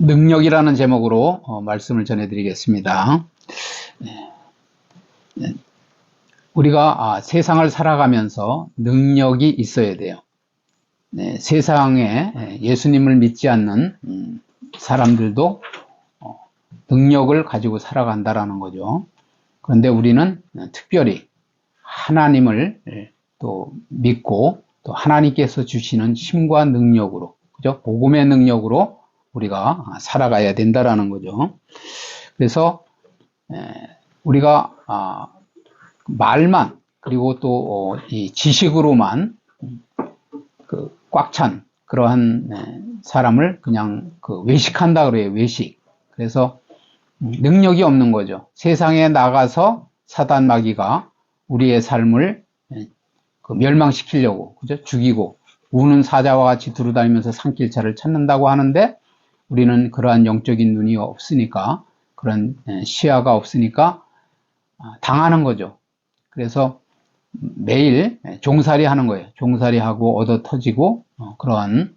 능력이라는 제목으로 말씀을 전해드리겠습니다. 우리가 세상을 살아가면서 능력이 있어야 돼요. 세상에 예수님을 믿지 않는 사람들도 능력을 가지고 살아간다라는 거죠. 그런데 우리는 특별히 하나님을 또 믿고 또 하나님께서 주시는 힘과 능력으로, 그죠? 복음의 능력으로 우리가 살아가야 된다라는 거죠. 그래서 우리가 말만 그리고 또 이 지식으로만 꽉 찬 그러한 사람을 그냥 외식한다 그래요. 외식. 그래서 능력이 없는 거죠. 세상에 나가서 사단 마귀가 우리의 삶을 멸망시키려고, 그죠? 죽이고 우는 사자와 같이 두루다니면서 산길차를 찾는다고 하는데 우리는 그러한 영적인 눈이 없으니까, 그런 시야가 없으니까 당하는 거죠. 그래서 매일 종살이 하는 거예요. 종살이 하고 얻어 터지고 그러한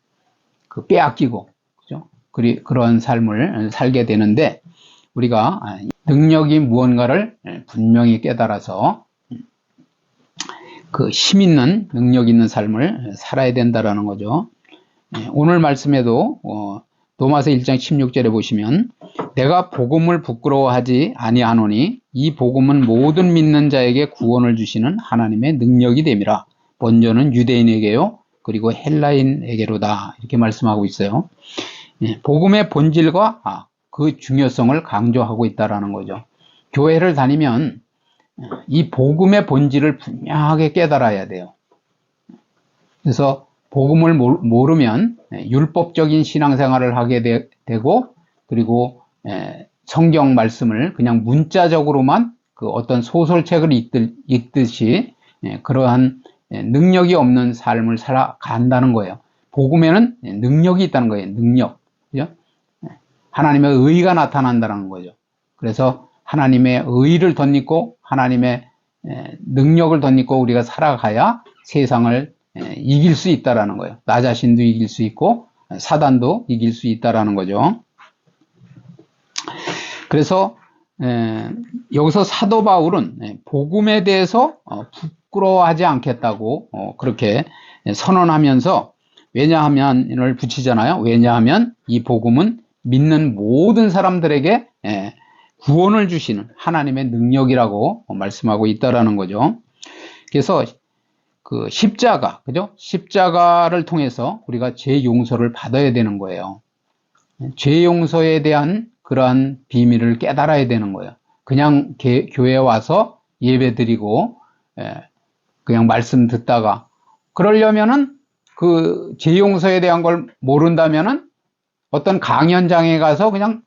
빼앗기고, 그죠? 그런 삶을 살게 되는데, 우리가 능력이 무언가를 분명히 깨달아서 힘 있는 능력 있는 삶을 살아야 된다라는 거죠. 오늘 말씀에도 로마서 1장 16절에 보시면, 내가 복음을 부끄러워하지 아니하노니 이 복음은 모든 믿는 자에게 구원을 주시는 하나님의 능력이 됨이라. 먼저는 유대인에게요 그리고 헬라인에게로다, 이렇게 말씀하고 있어요. 복음의 본질과 그 중요성을 강조하고 있다라는 거죠. 교회를 다니면 이 복음의 본질을 분명하게 깨달아야 돼요. 그래서 복음을 모르면 율법적인 신앙생활을 하게 되고, 그리고 성경 말씀을 그냥 문자적으로만 어떤 소설책을 읽듯이 그러한 능력이 없는 삶을 살아간다는 거예요. 복음에는 능력이 있다는 거예요. 능력. 그죠? 하나님의 의가 나타난다는 거죠. 그래서 하나님의 의를 덧입고 하나님의 능력을 덧입고 우리가 살아가야 세상을 이길 수 있다라는 거예요. 나 자신도 이길 수 있고 사단도 이길 수 있다라는 거죠. 그래서 여기서 사도 바울은 복음에 대해서 부끄러워하지 않겠다고 그렇게 선언하면서, 왜냐하면을 붙이잖아요. 왜냐하면 이 복음은 믿는 모든 사람들에게 구원을 주시는 하나님의 능력이라고 말씀하고 있다라는 거죠. 그래서 십자가, 그죠? 십자가를 통해서 우리가 죄 용서를 받아야 되는 거예요. 죄 용서에 대한 그러한 비밀을 깨달아야 되는 거예요. 그냥 교회에 와서 예배 드리고 그냥 말씀 듣다가, 그러려면은 죄 용서에 대한 걸 모른다면은 어떤 강연장에 가서 그냥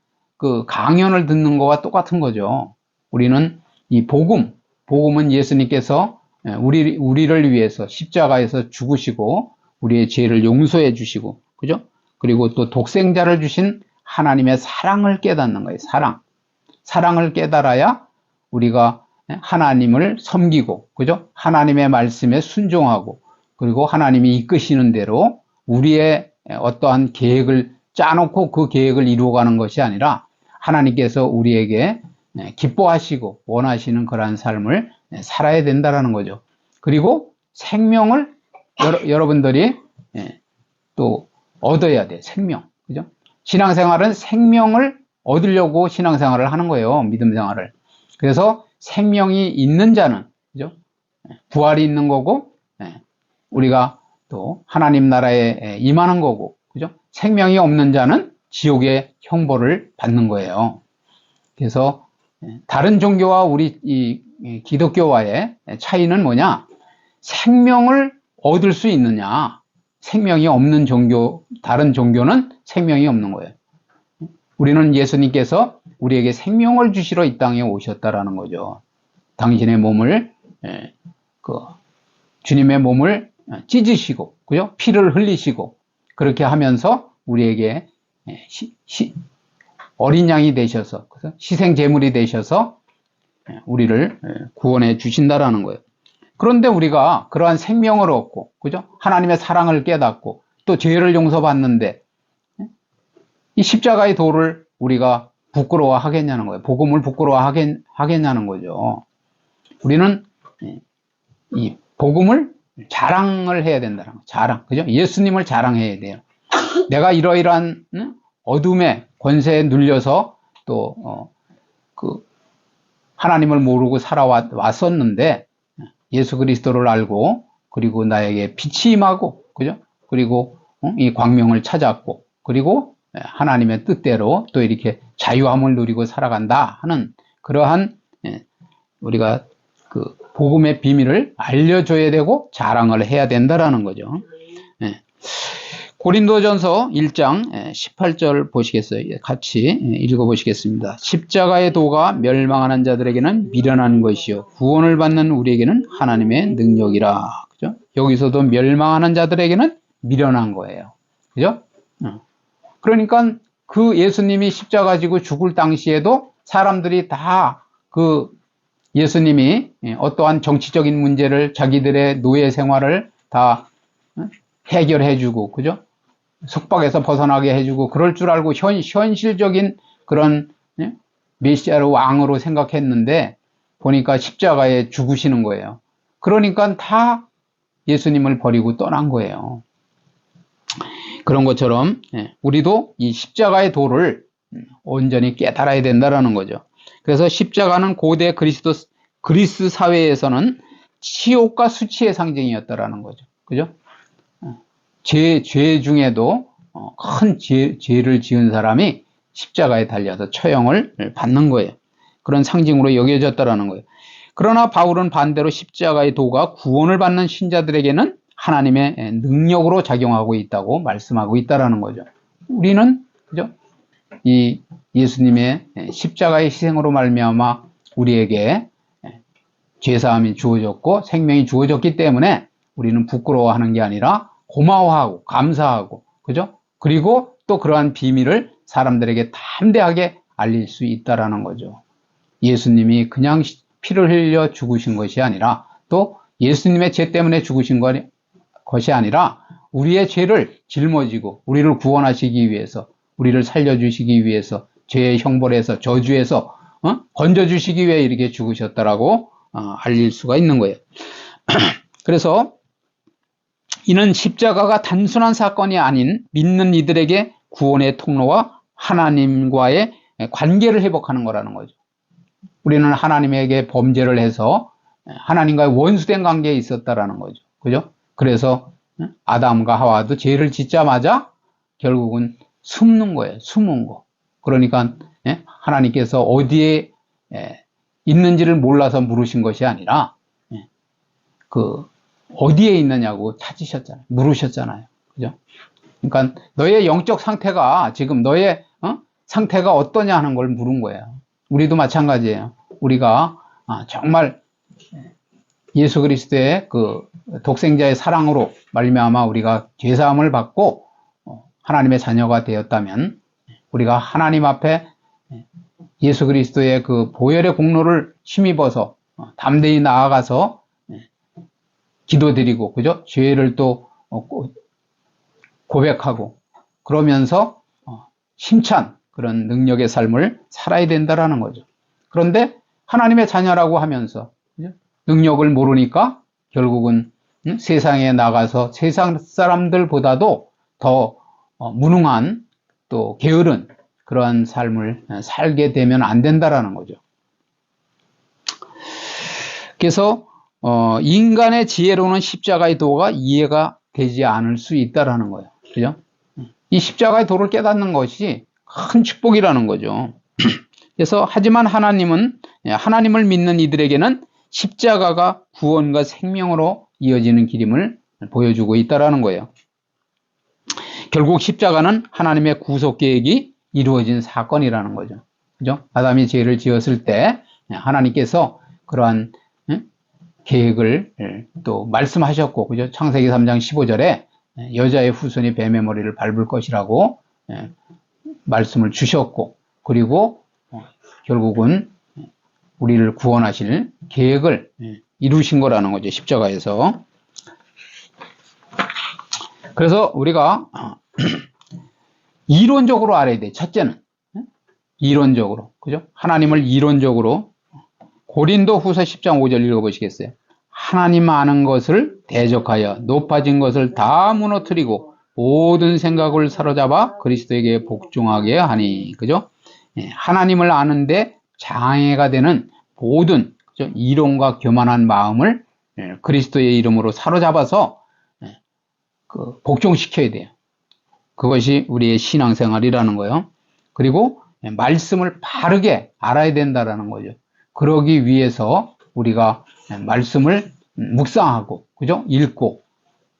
강연을 듣는 거와 똑같은 거죠. 우리는 이 복음은 예수님께서 우리를 위해서 십자가에서 죽으시고 우리의 죄를 용서해 주시고, 그죠? 그리고 또 독생자를 주신 하나님의 사랑을 깨닫는 거예요. 사랑을 깨달아야 우리가 하나님을 섬기고, 그죠? 하나님의 말씀에 순종하고, 그리고 하나님이 이끄시는 대로 우리의 어떠한 계획을 짜놓고 그 계획을 이루어가는 것이 아니라 하나님께서 우리에게 기뻐하시고 원하시는 그러한 삶을 살아야 된다는 거죠. 그리고 생명을 여러분들이 또 얻어야 돼. 생명, 그죠? 신앙생활은 생명을 얻으려고 신앙생활을 하는 거예요. 믿음 생활을. 그래서 생명이 있는 자는, 그죠? 부활이 있는 거고, 우리가 또 하나님 나라에 임하는 거고, 그죠? 생명이 없는 자는 지옥의 형벌을 받는 거예요. 그래서 다른 종교와 우리 이 기독교와의 차이는 뭐냐? 생명을 얻을 수 있느냐? 생명이 없는 다른 종교는 생명이 없는 거예요. 우리는 예수님께서 우리에게 생명을 주시러 이 땅에 오셨다라는 거죠. 당신의 몸을, 주님의 몸을 찢으시고, 그죠? 피를 흘리시고, 그렇게 하면서 우리에게 어린 양이 되셔서, 희생 제물이 되셔서 우리를 구원해 주신다라는 거예요. 그런데 우리가 그러한 생명을 얻고, 그죠? 하나님의 사랑을 깨닫고 또 죄를 용서받는데 이 십자가의 도를 우리가 부끄러워하겠냐는 거예요. 복음을 부끄러워하겠냐는 거죠. 우리는 이 복음을 자랑을 해야 된다는 거. 자랑, 그죠? 예수님을 자랑해야 돼요. 내가 이러이러한 어둠의 권세에 눌려서 또 하나님을 모르고 살아왔었는데 예수 그리스도를 알고 그리고 나에게 빛이 임하고, 그죠? 그리고 이 광명을 찾았고, 그리고 하나님의 뜻대로 또 이렇게 자유함을 누리고 살아간다 하는 그러한 우리가 그 복음의 비밀을 알려줘야 되고 자랑을 해야 된다라는 거죠. 고린도전서 1장 18절 보시겠어요? 같이 읽어보시겠습니다. 십자가의 도가 멸망하는 자들에게는 미련한 것이요 구원을 받는 우리에게는 하나님의 능력이라. 그죠? 여기서도 멸망하는 자들에게는 미련한 거예요. 그죠? 그러니까 그 예수님이 십자가 지고 죽을 당시에도 사람들이 다 그 예수님이 어떠한 정치적인 문제를 자기들의 노예 생활을 다 해결해주고, 그죠? 속박에서 벗어나게 해주고 그럴 줄 알고 현실적인 그런 메시아로 왕으로 생각했는데 보니까 십자가에 죽으시는 거예요. 그러니까 다 예수님을 버리고 떠난 거예요. 그런 것처럼 우리도 이 십자가의 도를 온전히 깨달아야 된다는 거죠. 그래서 십자가는 고대 그리스 사회에서는 치욕과 수치의 상징이었다라는 거죠. 그죠? 죄 중에도 큰 죄를 지은 사람이 십자가에 달려서 처형을 받는 거예요. 그런 상징으로 여겨졌다라는 거예요. 그러나 바울은 반대로 십자가의 도가 구원을 받는 신자들에게는 하나님의 능력으로 작용하고 있다고 말씀하고 있다라는 거죠. 우리는 그죠? 이 예수님의 십자가의 희생으로 말미암아 우리에게 죄사함이 주어졌고 생명이 주어졌기 때문에 우리는 부끄러워하는 게 아니라 고마워하고 감사하고, 그죠? 그리고 또 그러한 비밀을 사람들에게 담대하게 알릴 수 있다라는 거죠. 예수님이 그냥 피를 흘려 죽으신 것이 아니라 또 예수님의 죄 때문에 죽으신 것이 아니라 우리의 죄를 짊어지고 우리를 구원하시기 위해서, 우리를 살려주시기 위해서, 죄의 형벌에서 저주에서 건져주시기 위해 이렇게 죽으셨다라고 알릴 수가 있는 거예요. 그래서 이는 십자가가 단순한 사건이 아닌 믿는 이들에게 구원의 통로와 하나님과의 관계를 회복하는 거라는 거죠. 우리는 하나님에게 범죄를 해서 하나님과의 원수된 관계에 있었다라는 거죠. 그죠? 그래서 아담과 하와도 죄를 짓자마자 결국은 숨는 거예요. 숨은 거. 그러니까 하나님께서 어디에 있는지를 몰라서 물으신 것이 아니라 어디에 있느냐고 찾으셨잖아요. 물으셨잖아요. 그죠? 그러니까 너의 영적 상태가 지금 너의 상태가 어떠냐 하는 걸 물은 거예요. 우리도 마찬가지예요. 우리가 정말 예수 그리스도의 그 독생자의 사랑으로 말미암아 우리가 죄사함을 받고 하나님의 자녀가 되었다면 우리가 하나님 앞에 예수 그리스도의 그 보혈의 공로를 힘입어서 담대히 나아가서 기도드리고, 그죠? 죄를 또 고백하고 그러면서 힘찬 그런 능력의 삶을 살아야 된다라는 거죠. 그런데 하나님의 자녀라고 하면서 그죠? 능력을 모르니까 결국은 세상에 나가서 세상 사람들보다도 더 무능한 또 게으른 그러한 삶을 살게 되면 안 된다라는 거죠. 그래서 인간의 지혜로는 십자가의 도가 이해가 되지 않을 수 있다라는 거예요. 그죠? 이 십자가의 도를 깨닫는 것이 큰 축복이라는 거죠. 그래서 하지만 하나님은 하나님을 믿는 이들에게는 십자가가 구원과 생명으로 이어지는 길임을 보여주고 있다라는 거예요. 결국 십자가는 하나님의 구속 계획이 이루어진 사건이라는 거죠. 그죠? 아담이 죄를 지었을 때 하나님께서 그러한 계획을 또 말씀하셨고, 그죠? 창세기 3장 15절에 여자의 후손이 뱀의 머리를 밟을 것이라고 말씀을 주셨고, 그리고 결국은 우리를 구원하실 계획을 이루신 거라는 거죠. 십자가에서. 그래서 우리가 이론적으로 알아야 돼. 첫째는 이론적으로, 그죠? 하나님을 이론적으로. 고린도 후서 10장 5절 읽어보시겠어요? 하나님 아는 것을 대적하여 높아진 것을 다 무너뜨리고 모든 생각을 사로잡아 그리스도에게 복종하게 하니, 그죠? 하나님을 아는데 장애가 되는 모든, 그죠? 이론과 교만한 마음을 그리스도의 이름으로 사로잡아서 복종시켜야 돼요. 그것이 우리의 신앙생활이라는 거예요. 그리고 말씀을 바르게 알아야 된다라는 거죠. 그러기 위해서 우리가 말씀을 묵상하고, 그죠? 읽고,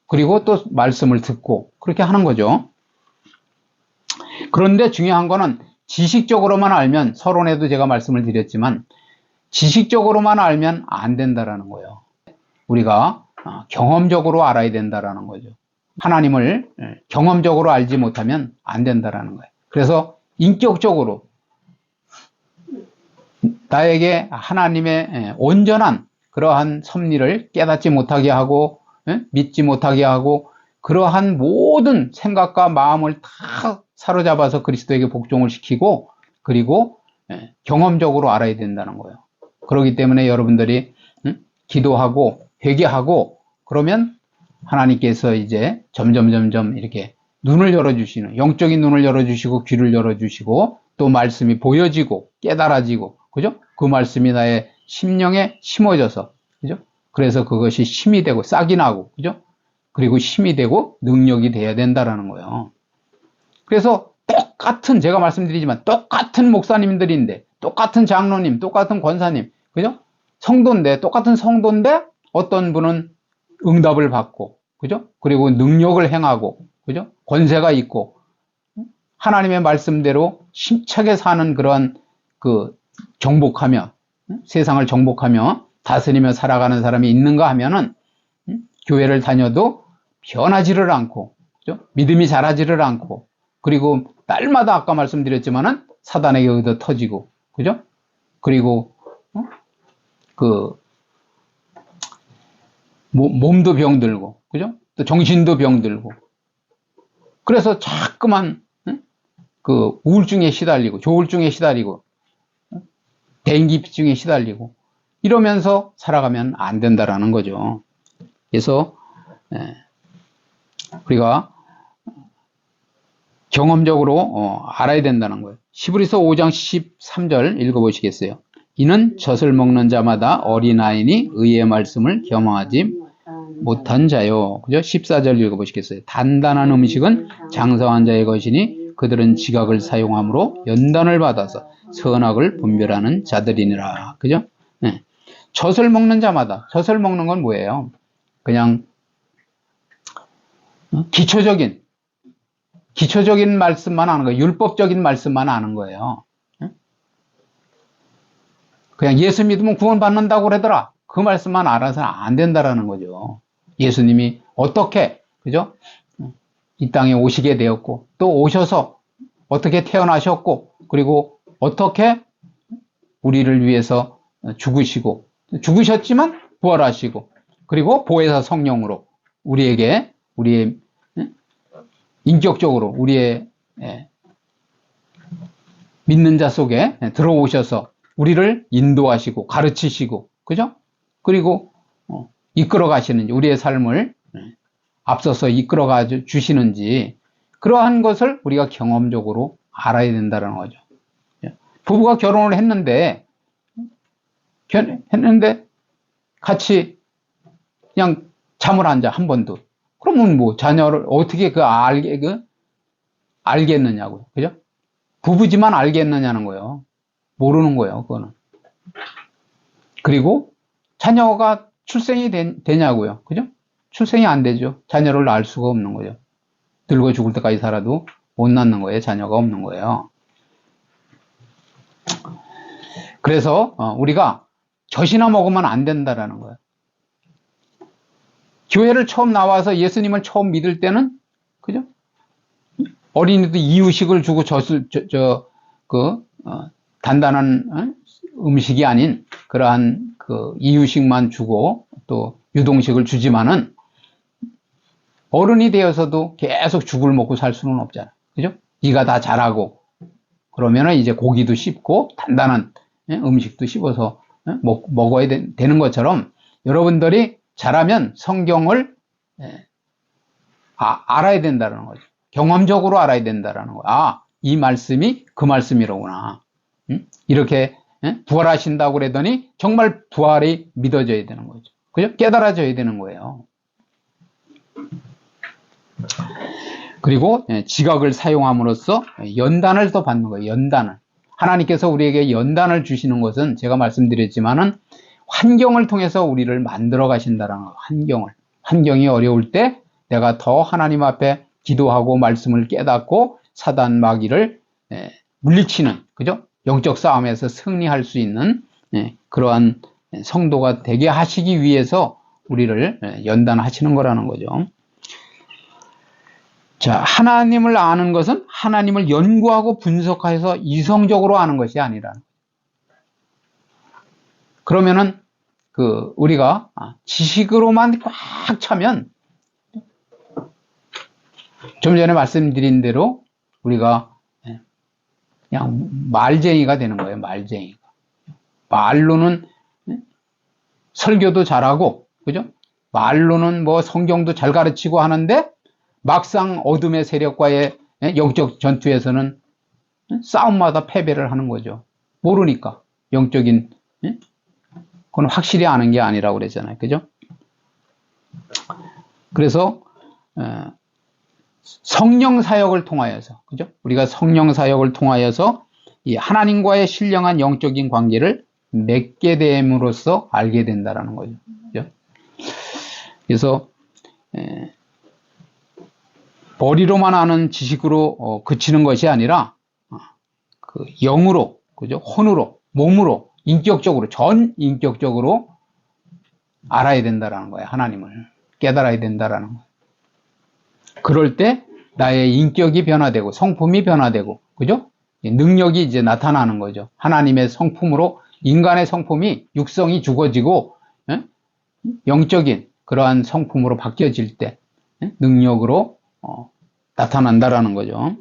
그리고 또 말씀을 듣고, 그렇게 하는 거죠. 그런데 중요한 거는 지식적으로만 알면, 서론에도 제가 말씀을 드렸지만, 지식적으로만 알면 안 된다라는 거예요. 우리가 경험적으로 알아야 된다라는 거죠. 하나님을 경험적으로 알지 못하면 안 된다라는 거예요. 그래서 인격적으로 나에게 하나님의 온전한 그러한 섭리를 깨닫지 못하게 하고 믿지 못하게 하고 그러한 모든 생각과 마음을 다 사로잡아서 그리스도에게 복종을 시키고 그리고 경험적으로 알아야 된다는 거예요. 그렇기 때문에 여러분들이 기도하고 회개하고 그러면 하나님께서 이제 점점 이렇게 눈을 열어주시는, 영적인 눈을 열어주시고 귀를 열어주시고 또 말씀이 보여지고 깨달아지고, 그죠? 그 말씀이 나의 심령에 심어져서, 그죠? 그래서 그것이 힘이 되고 싹이 나고, 그죠? 그리고 힘이 되고 능력이 돼야 된다라는 거예요. 그래서 똑같은, 제가 말씀드리지만 똑같은 목사님들인데, 똑같은 장로님, 똑같은 권사님, 그죠? 성도인데, 똑같은 성도인데 어떤 분은 응답을 받고, 그죠? 그리고 능력을 행하고, 그죠? 권세가 있고, 하나님의 말씀대로 힘차게 사는 그런 정복하며, 세상을 정복하며 다스리며 살아가는 사람이 있는가 하면은, 교회를 다녀도 변하지를 않고, 그죠? 믿음이 자라지를 않고, 그리고 날마다 아까 말씀드렸지만은 사단에게 얻어 터지고, 그죠? 그리고, 몸도 병들고, 그죠? 또 정신도 병들고. 그래서 자꾸만, 우울증에 시달리고, 조울증에 시달리고, 대인기피증에 시달리고, 이러면서 살아가면 안 된다라는 거죠. 그래서, 우리가 경험적으로 알아야 된다는 거예요. 히브리서 5장 13절 읽어보시겠어요? 이는 젖을 먹는 자마다 어린아이니 의의 말씀을 겸허하지 못한 자요. 그죠? 14절 읽어보시겠어요? 단단한 음식은 장성한 자의 것이니 그들은 지각을 사용함으로 연단을 받아서 선악을 분별하는 자들이니라. 그죠? 네. 젖을 먹는 자마다, 젖을 먹는 건 뭐예요? 그냥 기초적인 말씀만 아는 거예요. 율법적인 말씀만 아는 거예요. 그냥 예수 믿으면 구원받는다고 그러더라. 그 말씀만 알아서는 안 된다라는 거죠. 예수님이 어떻게, 그죠? 이 땅에 오시게 되었고, 또 오셔서 어떻게 태어나셨고, 그리고 어떻게 우리를 위해서 죽으시고, 죽으셨지만 부활하시고, 그리고 보혜사 성령으로 우리의 인격적으로 우리의 믿는 자 속에 들어오셔서 우리를 인도하시고 가르치시고, 그죠? 그리고 이끌어 가시는지, 우리의 삶을 앞서서 이끌어 가 주시는지, 그러한 것을 우리가 경험적으로 알아야 된다는 거죠. 부부가 결혼을 했는데 같이 그냥 잠을 안 자, 한 번도. 그러면 뭐 자녀를 어떻게 알겠느냐고요. 그죠? 부부지만 알겠느냐는 거예요. 모르는 거예요, 그거는. 그리고 자녀가 출생이 되냐고요. 그죠? 출생이 안 되죠. 자녀를 낳을 수가 없는 거죠. 늙어 죽을 때까지 살아도 못 낳는 거예요. 자녀가 없는 거예요. 그래서 우리가 젖이나 먹으면 안 된다라는 거예요. 교회를 처음 나와서 예수님을 처음 믿을 때는, 그죠? 어린이도 이유식을 주고 단단한 음식이 아닌 그러한 이유식만 주고 또 유동식을 주지만은 어른이 되어서도 계속 죽을 먹고 살 수는 없잖아요. 그죠? 이가 다 자라고 그러면은 이제 고기도 씹고 단단한 음식도 씹어서 먹어야 되는 것처럼 여러분들이 자라면 성경을 알아야 된다는 거죠. 경험적으로 알아야 된다는 거예요. 아, 이 말씀이 그 말씀이로구나. 이렇게 부활하신다고 그러더니 정말 부활이 믿어져야 되는 거죠. 그죠? 깨달아져야 되는 거예요. 그리고 지각을 사용함으로써 연단을 또 받는 거예요. 연단을. 하나님께서 우리에게 연단을 주시는 것은 제가 말씀드렸지만은 환경을 통해서 우리를 만들어 가신다는 거예요. 환경이 어려울 때 내가 더 하나님 앞에 기도하고 말씀을 깨닫고 사단 마귀를 물리치는, 그죠? 영적 싸움에서 승리할 수 있는 그러한 성도가 되게 하시기 위해서 우리를 연단하시는 거라는 거죠. 자, 하나님을 아는 것은 하나님을 연구하고 분석해서 이성적으로 아는 것이 아니라. 그러면은 우리가 지식으로만 꽉 차면 좀 전에 말씀드린 대로 우리가 그냥 말쟁이가 되는 거예요. 말쟁이가. 말로는 설교도 잘하고, 그죠? 말로는 뭐 성경도 잘 가르치고 하는데 막상 어둠의 세력과의 영적 전투에서는 싸움마다 패배를 하는 거죠. 모르니까. 영적인, 그건 확실히 아는 게 아니라고 그랬잖아요. 그죠? 그래서 성령 사역을 통하여서, 그죠? 우리가 성령 사역을 통하여서 이 하나님과의 신령한 영적인 관계를 맺게 됨으로써 알게 된다라는 거죠. 그죠? 그래서 머리로만 아는 지식으로 그치는 것이 아니라 그 영으로, 그죠? 혼으로, 몸으로, 인격적으로, 전 인격적으로 알아야 된다라는 거예요. 하나님을 깨달아야 된다라는 거예요. 그럴 때 나의 인격이 변화되고 성품이 변화되고, 그죠? 능력이 이제 나타나는 거죠. 하나님의 성품으로 인간의 성품이, 육성이 죽어지고 영적인 그러한 성품으로 바뀌어질 때 능력으로 나타난다라는 거죠.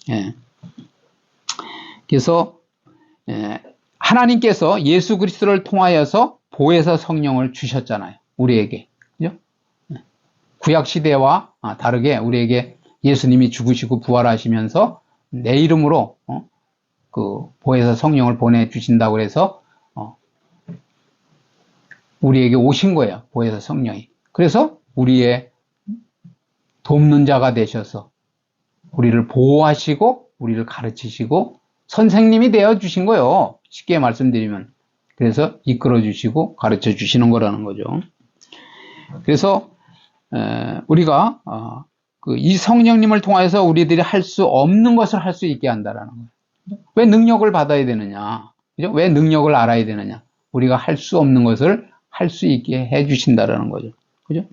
예. 그래서 하나님께서 예수 그리스도를 통하여서 보혜사 성령을 주셨잖아요. 우리에게. 그죠? 구약 시대와 다르게 우리에게 예수님이 죽으시고 부활하시면서 내 이름으로 그 보혜사 성령을 보내주신다고 해서 우리에게 오신 거예요. 보혜사 성령이. 그래서 우리의 돕는 자가 되셔서 우리를 보호하시고 우리를 가르치시고 선생님이 되어주신 거예요. 쉽게 말씀드리면. 그래서 이끌어 주시고 가르쳐 주시는 거라는 거죠. 그래서 우리가 이 성령님을 통해서 우리들이 할 수 없는 것을 할 수 있게 한다라는 거예요. 왜 능력을 받아야 되느냐? 그죠? 왜 능력을 알아야 되느냐? 우리가 할 수 없는 것을 할 수 있게 해 주신다라는 거죠. 그죠?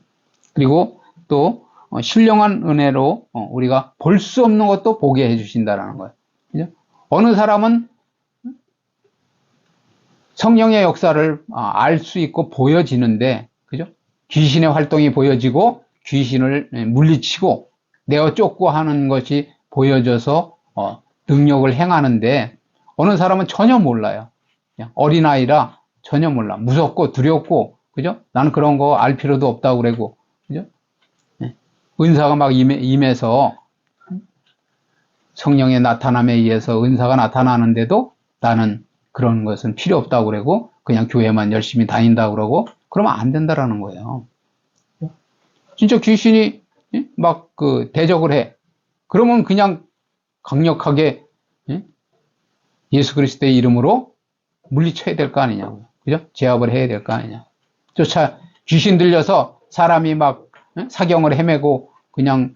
그리고 또 신령한 은혜로 우리가 볼 수 없는 것도 보게 해 주신다라는 거예요. 그죠? 어느 사람은 성령의 역사를 알 수 있고 보여지는데, 그죠? 귀신의 활동이 보여지고 귀신을 물리치고 내어 쫓고 하는 것이 보여져서 능력을 행하는데, 어느 사람은 전혀 몰라요. 그냥 어린아이라 전혀 몰라. 무섭고 두렵고, 그죠? 나는 그런 거 알 필요도 없다고 그러고, 그죠? 은사가 막 임해서 성령의 나타남에 의해서 은사가 나타나는데도 나는 그런 것은 필요 없다고 그러고 그냥 교회만 열심히 다닌다고 그러고, 그러면 안 된다라는 거예요. 진짜 귀신이 막 대적을 해. 그러면 그냥 강력하게 예수 그리스도의 이름으로 물리쳐야 될 거 아니냐고요. 그죠? 제압을 해야 될 거 아니냐. 귀신 들려서 사람이 막 사경을 헤매고 그냥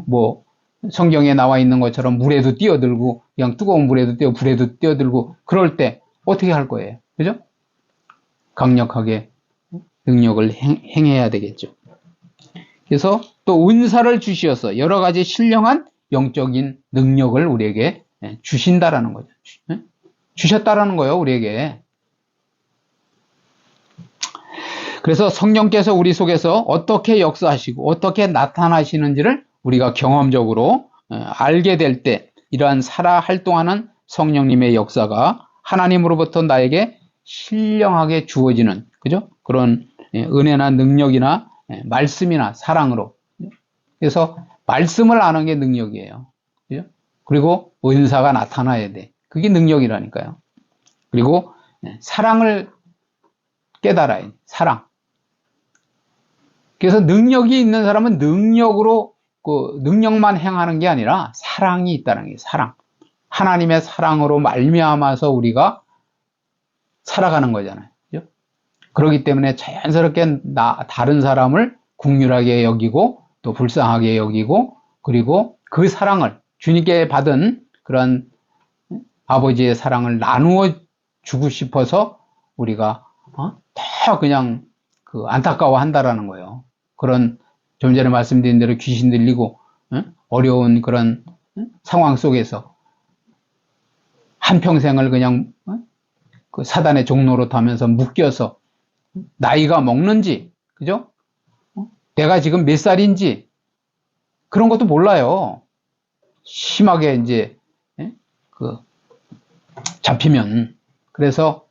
뭐 성경에 나와 있는 것처럼 물에도 뛰어들고 그냥 뜨거운 물에도 불에도 뛰어들고 그럴 때 어떻게 할 거예요? 그죠? 강력하게 능력을 행해야 되겠죠. 그래서 또 은사를 주시어서 여러 가지 신령한 영적인 능력을 우리에게 주신다라는 거죠. 주셨다라는 거예요, 우리에게. 그래서 성령께서 우리 속에서 어떻게 역사하시고 어떻게 나타나시는지를 우리가 경험적으로 알게 될 때 이러한 살아 활동하는 성령님의 역사가 하나님으로부터 나에게 신령하게 주어지는, 그죠? 그런 은혜나 능력이나 말씀이나 사랑으로. 그래서 말씀을 아는 게 능력이에요. 그죠? 그리고 은사가 나타나야 돼. 그게 능력이라니까요. 그리고 사랑을 깨달아야 돼. 사랑. 그래서 능력이 있는 사람은 능력으로 그 능력만 행하는 게 아니라 사랑이 있다는 게 사랑. 하나님의 사랑으로 말미암아서 우리가 살아가는 거잖아요. 그죠? 그렇기 때문에 자연스럽게 다른 사람을 국률하게 여기고 또 불쌍하게 여기고 그리고 그 사랑을 주님께 받은 그런 아버지의 사랑을 나누어 주고 싶어서 우리가 다 그냥 그 안타까워 한다라는 거예요. 그런 좀 전에 말씀드린 대로 귀신 들리고 어려운 그런 상황 속에서 한평생을 그냥 그 사단의 종로로 타면서 묶여서 나이가 먹는지, 그죠? 내가 지금 몇 살인지 그런 것도 몰라요. 심하게 이제 그 잡히면. 그래서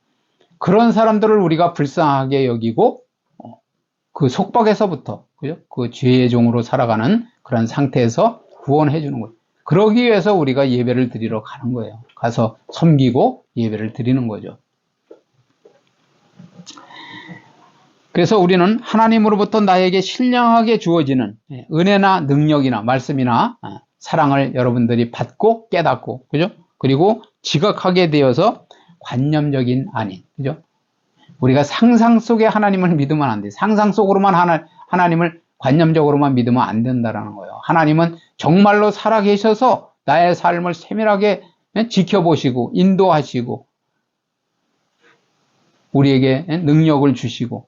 그런 사람들을 우리가 불쌍하게 여기고 그 속박에서부터, 그죠? 그 죄의 종으로 살아가는 그런 상태에서 구원해 주는 거예요. 그러기 위해서 우리가 예배를 드리러 가는 거예요. 가서 섬기고 예배를 드리는 거죠. 그래서 우리는 하나님으로부터 나에게 신령하게 주어지는 은혜나 능력이나 말씀이나 사랑을 여러분들이 받고 깨닫고, 그죠? 그리고 지각하게 되어서 관념적인 아닌, 그죠? 우리가 상상 속에 하나님을 믿으면 안 돼. 상상 속으로만 하나님을 관념적으로만 믿으면 안 된다는 거예요. 하나님은 정말로 살아계셔서 나의 삶을 세밀하게 지켜보시고 인도하시고 우리에게 능력을 주시고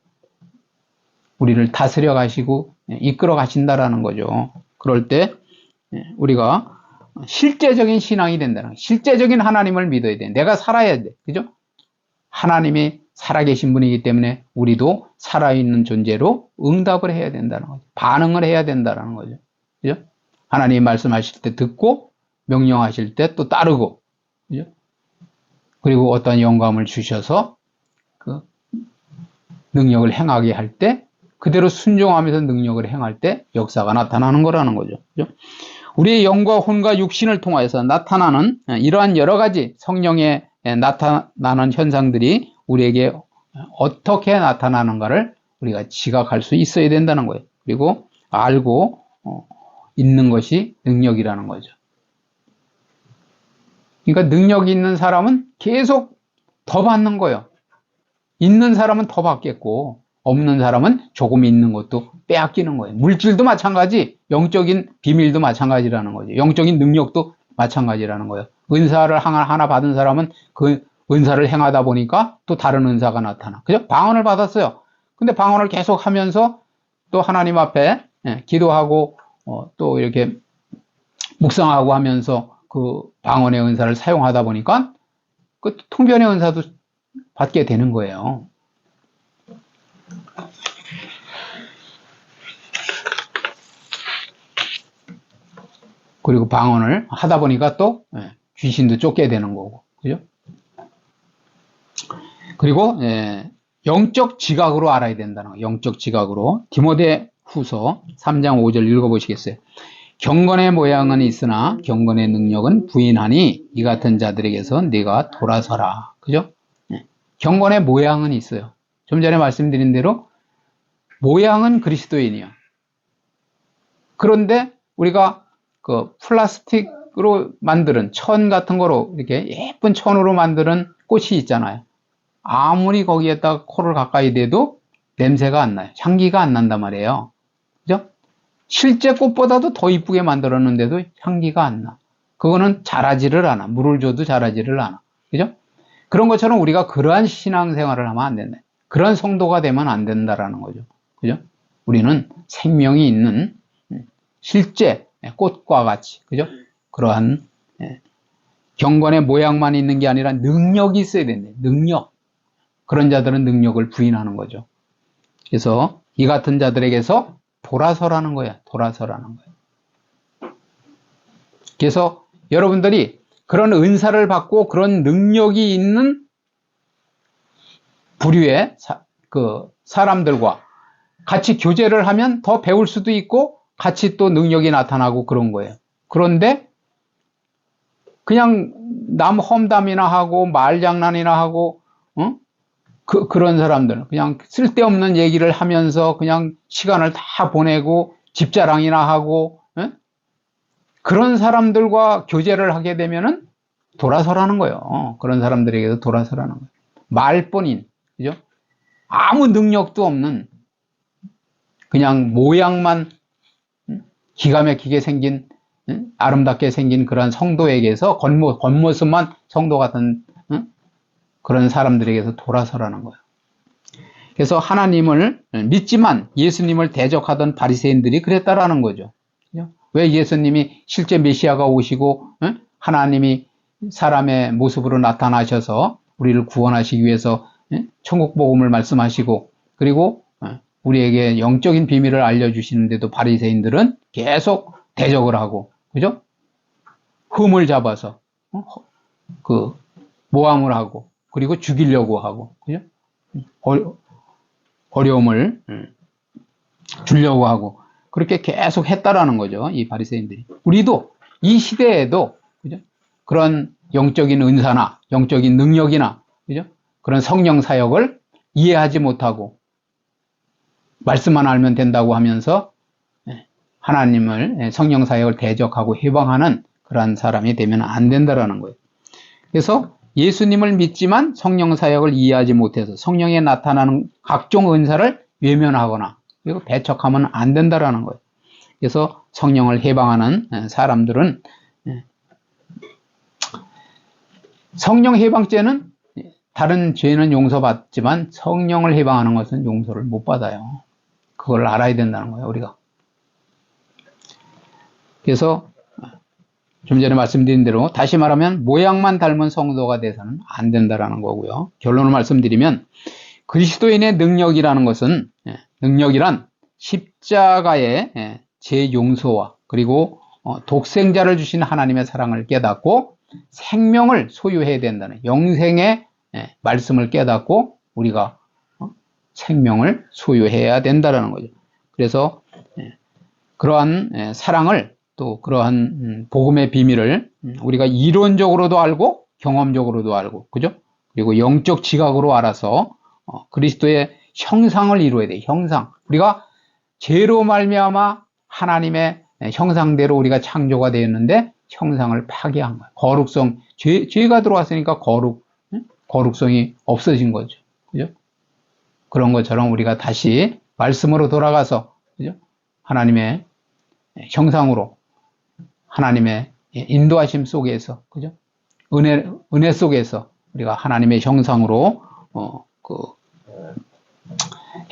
우리를 다스려 가시고 이끌어 가신다라는 거죠. 그럴 때 우리가 실제적인 신앙이 된다는 거예요. 실제적인 하나님을 믿어야 돼. 내가 살아야 돼. 그죠? 하나님이 살아계신 분이기 때문에 우리도 살아있는 존재로 응답을 해야 된다는 거죠. 반응을 해야 된다는 거죠. 그죠? 하나님이 말씀하실 때 듣고 명령하실 때 또 따르고, 그죠? 그리고 어떤 영감을 주셔서 그 능력을 행하게 할 때 그대로 순종하면서 능력을 행할 때 역사가 나타나는 거라는 거죠. 그죠? 우리의 영과 혼과 육신을 통하여서 나타나는 이러한 여러 가지 성령의 나타나는 현상들이 우리에게 어떻게 나타나는가를 우리가 지각할 수 있어야 된다는 거예요. 그리고 알고 있는 것이 능력이라는 거죠. 그러니까 능력이 있는 사람은 계속 더 받는 거예요. 있는 사람은 더 받겠고 없는 사람은 조금 있는 것도 빼앗기는 거예요. 물질도 마찬가지, 영적인 비밀도 마찬가지라는 거죠. 영적인 능력도 마찬가지라는 거예요. 은사를 하나 받은 사람은 그 은사를 행하다 보니까 또 다른 은사가 나타나. 그죠? 방언을 받았어요. 근데 방언을 계속 하면서 또 하나님 앞에 기도하고 또 이렇게 묵상하고 하면서 그 방언의 은사를 사용하다 보니까 그 통변의 은사도 받게 되는 거예요. 그리고 방언을 하다 보니까 또 귀신도 쫓게 되는 거고, 그죠? 그리고 영적 지각으로 알아야 된다는 거예요. 영적 지각으로. 디모데 후서 3장 5절 읽어보시겠어요? 경건의 모양은 있으나 경건의 능력은 부인하니 이 같은 자들에게서 네가 돌아서라. 그죠? 경건의 모양은 있어요. 좀 전에 말씀드린 대로 모양은 그리스도인이야. 그런데 우리가 그 플라스틱으로 만드는 천 같은 거로 이렇게 예쁜 천으로 만드는 꽃이 있잖아요. 아무리 거기에다가 코를 가까이 대도 냄새가 안 나요. 향기가 안 난단 말이에요. 그죠? 실제 꽃보다도 더 이쁘게 만들었는데도 향기가 안 나. 그거는 자라지를 않아. 물을 줘도 자라지를 않아. 그죠? 그런 것처럼 우리가 그러한 신앙생활을 하면 안 된다. 그런 성도가 되면 안 된다라는 거죠. 그죠? 우리는 생명이 있는 실제 꽃과 같이, 그죠? 그러한 경건의 모양만 있는 게 아니라 능력이 있어야 된다. 능력. 그런 자들은 능력을 부인하는 거죠. 그래서 이 같은 자들에게서 돌아서라는 거야. 돌아서라는 거야. 그래서 여러분들이 그런 은사를 받고 그런 능력이 있는 부류의 사람들과 같이 교제를 하면 더 배울 수도 있고 같이 또 능력이 나타나고 그런 거예요. 그런데 그냥 남 험담이나 하고 말장난이나 하고 그런 사람들, 그냥 쓸데없는 얘기를 하면서 그냥 시간을 다 보내고 집자랑이나 하고 그런 사람들과 교제를 하게 되면은 돌아서라는 거예요. 그런 사람들에게도 돌아서라는 거예요. 말뿐인, 그죠? 아무 능력도 없는 그냥 모양만 기가 막히게 생긴 아름답게 생긴 그런 성도에게서 겉모습만 성도 같은 그런 사람들에게서 돌아서라는 거예요. 그래서 하나님을 믿지만 예수님을 대적하던 바리새인들이 그랬다라는 거죠. 왜 예수님이 실제 메시아가 오시고 하나님이 사람의 모습으로 나타나셔서 우리를 구원하시기 위해서 천국 복음을 말씀하시고 그리고 우리에게 영적인 비밀을 알려주시는데도 바리새인들은 계속 대적을 하고, 그죠? 흠을 잡아서 모함을 하고 그리고 죽이려고 하고, 그죠? 어려움을 주려고 하고 그렇게 계속 했다라는 거죠. 이 바리새인들이. 우리도 이 시대에도, 그죠? 그런 영적인 은사나 영적인 능력이나, 그죠? 그런 성령 사역을 이해하지 못하고 말씀만 알면 된다고 하면서 하나님을 성령 사역을 대적하고 해방하는 그런 사람이 되면 안 된다라는 거예요. 그래서 예수님을 믿지만 성령 사역을 이해하지 못해서 성령에 나타나는 각종 은사를 외면하거나 그리고 배척하면 안 된다라는 거예요. 그래서 성령을 해방하는 사람들은 성령 해방죄는 다른 죄는 용서받지만 성령을 해방하는 것은 용서를 못 받아요. 그걸 알아야 된다는 거예요, 우리가. 그래서 좀 전에 말씀드린 대로 다시 말하면 모양만 닮은 성도가 돼서는 안 된다라는 거고요. 결론을 말씀드리면 그리스도인의 능력이라는 것은 능력이란 십자가의 제 용서와 그리고 독생자를 주신 하나님의 사랑을 깨닫고 생명을 소유해야 된다는 영생의 말씀을 깨닫고 우리가 생명을 소유해야 된다는 거죠. 그래서 그러한 사랑을 또 그러한 복음의 비밀을 우리가 이론적으로도 알고 경험적으로도 알고, 그죠? 그리고 영적 지각으로 알아서 그리스도의 형상을 이루어야 돼요. 형상. 우리가 죄로 말미암아 하나님의 형상대로 우리가 창조가 되었는데 형상을 파괴한 거예요. 거룩성, 죄가 들어왔으니까 거룩성이 없어진 거죠. 그죠? 그런 것처럼 우리가 다시 말씀으로 돌아가서, 그죠? 하나님의 형상으로 하나님의 인도하심 속에서, 그죠? 은혜 속에서 우리가 하나님의 형상으로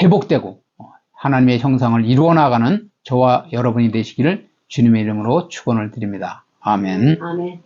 회복되고 하나님의 형상을 이루어 나가는 저와 여러분이 되시기를 주님의 이름으로 축원을 드립니다. 아멘. 아멘.